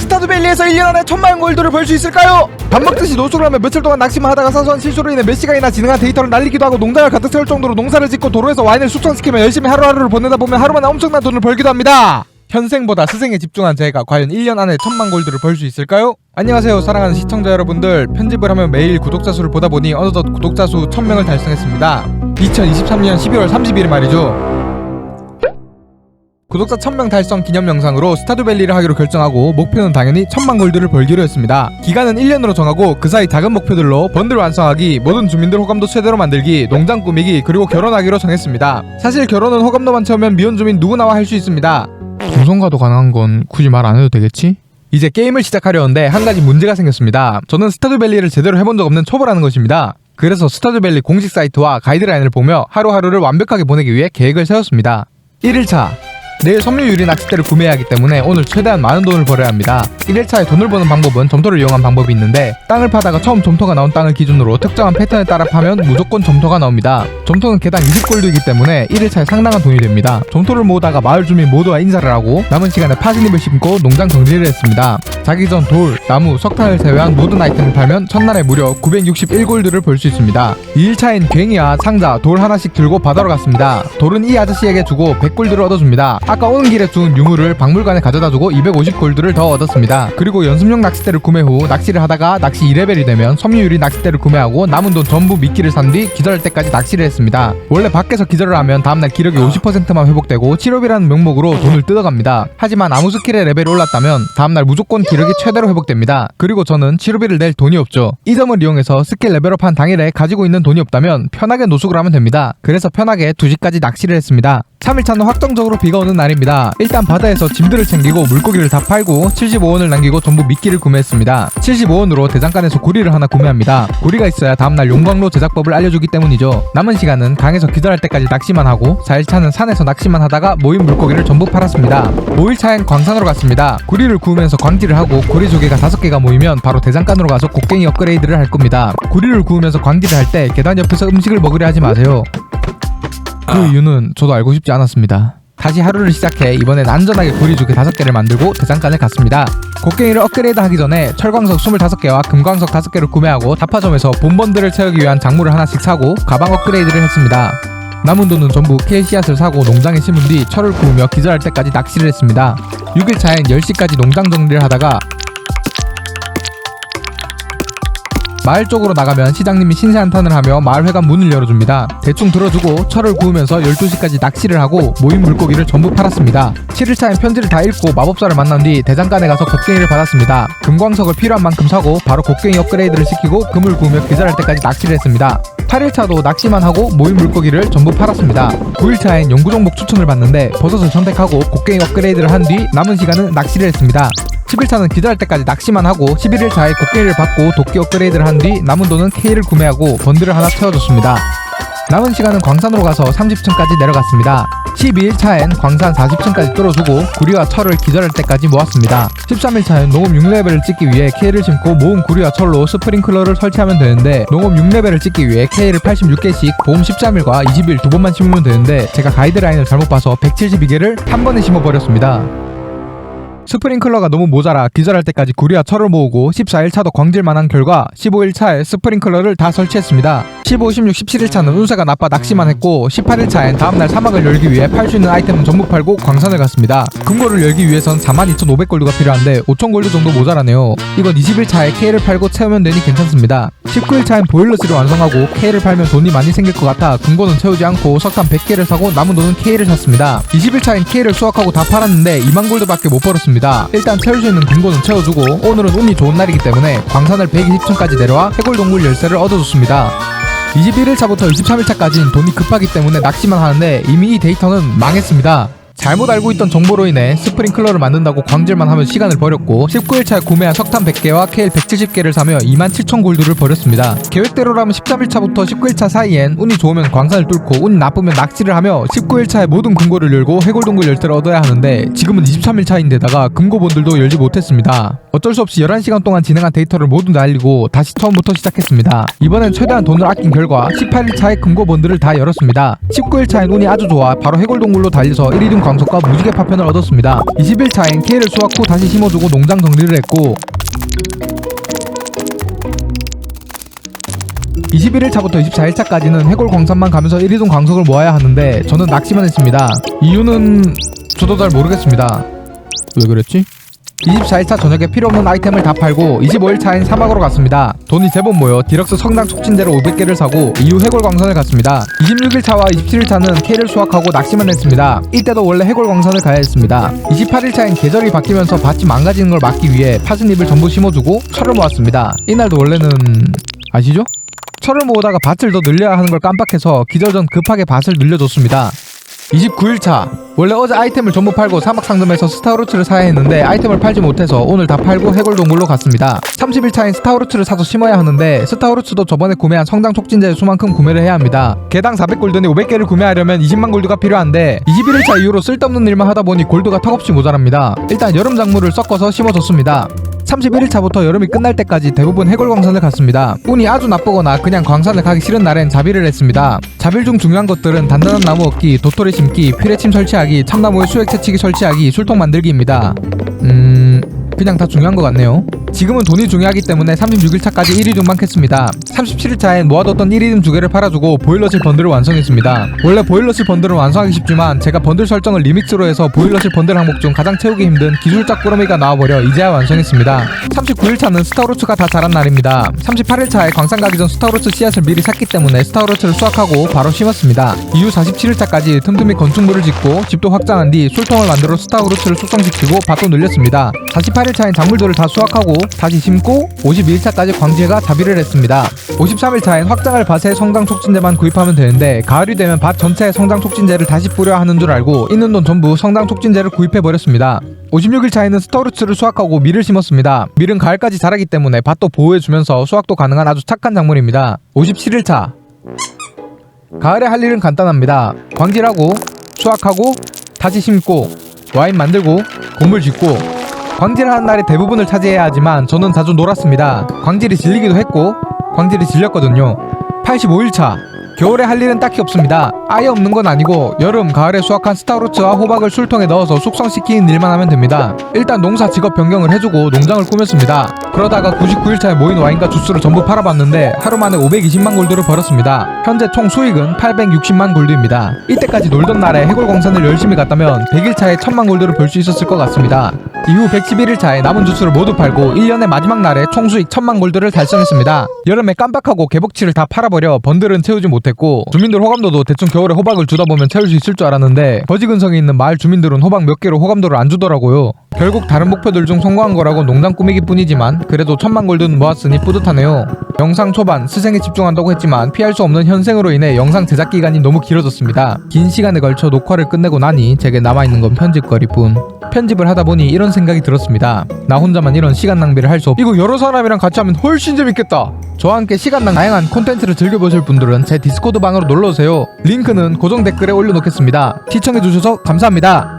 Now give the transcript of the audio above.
스타드밸리에서 1년 안에 1000만 골드를 벌 수 있을까요? 밥 먹듯이 노숙을 하며 며칠 동안 낚시만 하다가 사소한 실수로 인해 몇 시간이나 진행한 데이터를 날리기도 하고 농장을 가득 채울 정도로 농사를 짓고 도로에서 와인을 숙성시키며 열심히 하루하루를 보내다 보면 하루만에 엄청난 돈을 벌기도 합니다. 현생보다 스생에 집중한 제가 과연 1년 안에 1000만 골드를 벌 수 있을까요? 안녕하세요 사랑하는 시청자 여러분들. 편집을 하며 매일 구독자 수를 보다 보니 어느덧 구독자 수 1000명을 달성했습니다. 2023년 12월 30일 말이죠. 구독자 1000명 달성 기념 영상으로 스타듀밸리를 하기로 결정하고 목표는 당연히 1000만 골드를 벌기로 했습니다. 기간은 1년으로 정하고 그 사이 작은 목표들로 번들 완성하기, 모든 주민들 호감도 최대로 만들기, 농장 꾸미기, 그리고 결혼하기로 정했습니다. 사실 결혼은 호감도만 채우면 미혼 주민 누구나와 할 수 있습니다. 동성과도 가능한 건 굳이 말 안 해도 되겠지? 이제 게임을 시작하려는데 한 가지 문제가 생겼습니다. 저는 스타듀밸리를 제대로 해본 적 없는 초보라는 것입니다. 그래서 스타듀밸리 공식 사이트와 가이드라인을 보며 하루하루를 완벽하게 보내기 위해 계획을 세웠습니다. 1일차, 내일 섬유 유리 낚싯대를 구매해야 하기 때문에 오늘 최대한 많은 돈을 벌어야 합니다. 1일차에 돈을 버는 방법은 점토를 이용한 방법이 있는데, 땅을 파다가 처음 점토가 나온 땅을 기준으로 특정한 패턴에 따라 파면 무조건 점토가 나옵니다. 점토는 개당 20골드이기 때문에 1일차에 상당한 돈이 됩니다. 점토를 모으다가 마을 주민 모두와 인사를 하고 남은 시간에 파진잎을 심고 농장 정리를 했습니다. 자기 전 돌, 나무, 석탄을 제외한 모든 아이템을 팔면 첫날에 무려 961골드를 벌 수 있습니다. 2일차엔 괭이와 상자, 돌 하나씩 들고 바다로 갔습니다. 돌은 이 아저씨에게 주고 100골드를 얻어줍니다. 아까 오는 길에 주운 유물을 박물관에 가져다주고 250골드를 더 얻었습니다. 그리고 연습용 낚싯대를 구매 후 낚시를 하다가 낚시 2레벨이 되면 섬유유리 낚싯대를 구매하고 남은 돈 전부 미끼를 산 뒤 기절할 때까지 낚시를 했습니다. 원래 밖에서 기절을 하면 다음날 기력이 50%만 회복되고 치료비라는 명목으로 돈을 뜯어갑니다. 하지만 아무 스킬의 레벨이 올랐다면 다음날 무조건 기력이 최대로 회복됩니다. 그리고 저는 치료비를 낼 돈이 없죠. 이 점을 이용해서 스킬 레벨업한 당일에 가지고 있는 돈이 없다면 편하게 노숙을 하면 됩니다. 그래서 편하게 2시까지 낚시를 했습니다. 3일차는 확정적으로 비가 오는 날입니다. 일단 바다에서 짐들을 챙기고 물고기를 다 팔고 75원을 남기고 전부 미끼를 구매했습니다. 75원으로 대장간에서 구리를 하나 구매합니다. 구리가 있어야 다음날 용광로 제작법을 알려주기 때문이죠. 남은 시간은 강에서 기절할 때까지 낚시만 하고 4일차는 산에서 낚시만 하다가 모인 물고기를 전부 팔았습니다. 5일차엔 광산으로 갔습니다. 구리를 구우면서 광질을 하고 구리 조개가 5개가 모이면 바로 대장간으로 가서 곡괭이 업그레이드를 할 겁니다. 구리를 구우면서 광질을 할 때 계단 옆에서 음식을 먹으려 하지 마세요. 그 이유는 저도 알고 싶지 않았습니다. 다시 하루를 시작해 이번엔 안전하게 구리조개 5개를 만들고 대장간을 갔습니다. 곡괭이를 업그레이드 하기 전에 철광석 25개와 금광석 5개를 구매하고 다파점에서 본번들을 채우기 위한 작물을 하나씩 사고 가방 업그레이드를 했습니다. 남은 돈은 전부 케이씨앗을 사고 농장에 심은 뒤 철을 구우며 기절할 때까지 낚시를 했습니다. 6일차엔 10시까지 농장 정리를 하다가 마을 쪽으로 나가면 시장님이 신세 한탄을 하며 마을회관 문을 열어줍니다. 대충 들어주고 철을 구우면서 12시까지 낚시를 하고 모인 물고기를 전부 팔았습니다. 7일차엔 편지를 다 읽고 마법사를 만난 뒤 대장간에 가서 곡괭이를 받았습니다. 금광석을 필요한 만큼 사고 바로 곡괭이 업그레이드를 시키고 금을 구우며 기절할 때까지 낚시를 했습니다. 8일차도 낚시만 하고 모인 물고기를 전부 팔았습니다. 9일차엔 연구 종목 추천을 받는데 버섯을 선택하고 곡괭이 업그레이드를 한 뒤 남은 시간은 낚시를 했습니다. 10일차는 기절할 때까지 낚시만 하고 11일차에 곡괭이를 받고 도끼 업그레이드를 한 뒤 남은 돈은 K를 구매하고 번들을 하나 채워줬습니다. 남은 시간은 광산으로 가서 30층까지 내려갔습니다. 12일차엔 광산 40층까지 뚫어주고 구리와 철을 기절할 때까지 모았습니다. 13일차엔 농업 6레벨을 찍기 위해 K를 심고 모은 구리와 철로 스프링클러를 설치하면 되는데, 농업 6레벨을 찍기 위해 K를 86개씩 보험 13일과 20일 2번만 심으면 되는데 제가 가이드라인을 잘못 봐서 172개를 한 번에 심어버렸습니다. 스프링클러가 너무 모자라 기절할 때까지 구리와 철을 모으고 14일차도 광질만 한 결과 15일차에 스프링클러를 다 설치했습니다. 15, 16, 17일차는 운세가 나빠 낚시만 했고 18일차엔 다음날 사막을 열기 위해 팔 수 있는 아이템은 전부 팔고 광산을 갔습니다. 금고를 열기 위해선 42,500골드가 필요한데 5,000골드 정도 모자라네요. 이건 20일차에 K를 팔고 채우면 되니 괜찮습니다. 19일차엔 보일러실을 완성하고 K를 팔면 돈이 많이 생길 것 같아 금고는 채우지 않고 석탄 100개를 사고 남은 돈은 K를 샀습니다. 20일차엔 K를 수확하고 다 팔았는데 2만 골드밖에 못 벌었습니다. 일단 채울 수 있는 금고는 채워주고 오늘은 운이 좋은 날이기 때문에 광산을 120층까지 내려와 해골동굴 열쇠를 얻어줬습니다. 21일차부터 23일차까지는 돈이 급하기 때문에 낚시만 하는데 이미 이 데이터는 망했습니다. 잘못 알고 있던 정보로 인해 스프링클러를 만든다고 광질만 하면 시간을 버렸고 19일차에 구매한 석탄 100개와 케일 170개를 사며 27,000골드를 버렸습니다. 계획대로라면 13일차부터 19일차 사이엔 운이 좋으면 광산을 뚫고 운이 나쁘면 낚시를 하며 19일차에 모든 금고를 열고 해골동굴 열쇠를 얻어야 하는데 지금은 23일차인데다가 금고본들도 열지 못했습니다. 어쩔 수 없이 11시간 동안 진행한 데이터를 모두 날리고 다시 처음부터 시작했습니다. 이번엔 최대한 돈을 아낀 결과 18일차에 금고본들을 다 열었습니다. 19일차엔 운이 아주 좋아 바로 해골동굴로 달려서 1위등 광석과 무지개 파편을 얻었습니다. 21차엔 K를 수확 후 다시 심어주고 농장 정리를 했고 21일차부터 24일차까지는 해골 광산만 가면서 1위동 광석을 모아야 하는데 저는 낚시만 했습니다. 이유는 저도 잘 모르겠습니다. 왜 그랬지? 24일차 저녁에 필요없는 아이템을 다 팔고 25일차엔 사막으로 갔습니다. 돈이 제법 모여 디럭스 성장 촉진제를 500개를 사고 이후 해골 광산을 갔습니다. 26일차와 27일차는 K를 수확하고 낚시만 했습니다. 이때도 원래 해골 광산을 가야 했습니다. 28일차엔 계절이 바뀌면서 밭이 망가지는 걸 막기 위해 파스잎을 전부 심어주고 철을 모았습니다. 이날도 원래는 아시죠? 철을 모으다가 밭을 더 늘려야 하는 걸 깜빡해서 기절 전 급하게 밭을 늘려줬습니다. 29일차 원래 어제 아이템을 전부 팔고 사막 상점에서 스타우루츠를 사야 했는데 아이템을 팔지 못해서 오늘 다 팔고 해골 동굴로 갔습니다. 30일차엔 스타우루츠를 사서 심어야 하는데 스타우루츠도 저번에 구매한 성장 촉진제의 수만큼 구매를 해야 합니다. 개당 400골드니 500개를 구매하려면 20만 골드가 필요한데 21일차 이후로 쓸데없는 일만 하다 보니 골드가 턱없이 모자랍니다. 일단 여름 작물을 섞어서 심어줬습니다. 31일차부터 여름이 끝날 때까지 대부분 해골 광산을 갔습니다. 운이 아주 나쁘거나 그냥 광산을 가기 싫은 날엔 자비를 했습니다. 자빌 중 중요한 것들은 단단한 나무 얻기, 도토리 심기, 휘레침 설치하기, 참나무에 수액 채치기 설치하기, 술통 만들기입니다. 그냥 다 중요한 것 같네요. 지금은 돈이 중요하기 때문에 36일차까지 1위등만 했습니다. 37일차엔 모아뒀던 1위등 2개를 팔아주고 보일러실 번들을 완성했습니다. 원래 보일러실 번들은 완성하기 쉽지만 제가 번들 설정을 리믹스로 해서 보일러실 번들 항목 중 가장 채우기 힘든 기술작 꾸러미가 나와버려 이제야 완성했습니다. 39일차는 스타우루츠가 다 자란 날입니다. 38일차에 광산 가기 전 스타우루츠 씨앗을 미리 샀기 때문에 스타우루츠를 수확하고 바로 심었습니다. 이후 47일차까지 틈틈이 건축물을 짓고 집도 확장한 뒤 술통을 만들어 스타우루츠를 숙성시키고 밭도 늘렸습니다. 48일차엔 작물들을 다 수확하고 다시 심고 52일차까지 광지회가 자비를 했습니다. 53일차엔 확장할 밭에 성장 촉진제만 구입하면 되는데 가을이 되면 밭 전체에 성장 촉진제를 다시 뿌려야 하는 줄 알고 있는 돈 전부 성장 촉진제를 구입해버렸습니다. 56일차에는 스타우루츠를 수확하고 밀을 심었습니다. 밀은 가을까지 자라기 때문에 밭도 보호해주면서 수확도 가능한 아주 착한 작물입니다. 57일차 가을에 할 일은 간단합니다. 광질하고 수확하고 다시 심고 와인 만들고 건물 짓고 광질하는 날의 대부분을 차지해야 하지만 저는 자주 놀았습니다. 광질이 질리기도 했고 광질이 질렸거든요. 85일차 겨울에 할 일은 딱히 없습니다. 아예 없는 건 아니고 여름, 가을에 수확한 스타우루츠와 호박을 술통에 넣어서 숙성시키는 일만 하면 됩니다. 일단 농사 직업 변경을 해주고 농장을 꾸몄습니다. 그러다가 99일차에 모인 와인과 주스를 전부 팔아봤는데 하루 만에 520만 골드를 벌었습니다. 현재 총 수익은 860만 골드입니다. 이때까지 놀던 날에 해골 광산을 열심히 갔다면 100일차에 1000만 골드를 벌 수 있었을 것 같습니다. 이후 111일차에 남은 주스를 모두 팔고 1년의 마지막 날에 총 수익 1000만 골드를 달성했습니다. 여름에 깜빡하고 개복치를 다 팔아버려 번들은 채우지 못했고 주민들 호감도도 대충 겨울에 호박을 주다 보면 채울 수 있을 줄 알았는데 거지 근성이 있는 마을 주민들은 호박 몇 개로 호감도를 안 주더라고요. 결국 다른 목표들 중 성공한 거라고 농장 꾸미기 뿐이지만 그래도 1000만 골드는 모았으니 뿌듯하네요. 영상 초반 스생에 집중한다고 했지만 피할 수 없는 현생으로 인해 영상 제작 기간이 너무 길어졌습니다. 긴 시간에 걸쳐 녹화를 끝내고 나니 제게 남아있는 건 편집거리 뿐. 편집을 하다 보니 이런 생각이 들었습니다. 나 혼자만 이런 시간 낭비를 할 수 없... 이거 여러 사람이랑 같이 하면 훨씬 재밌겠다. 저와 함께 다양한 콘텐츠를 즐겨보실 분들은 제 디스코드 방으로 놀러오세요. 링크는 고정 댓글에 올려놓겠습니다. 시청해주셔서 감사합니다.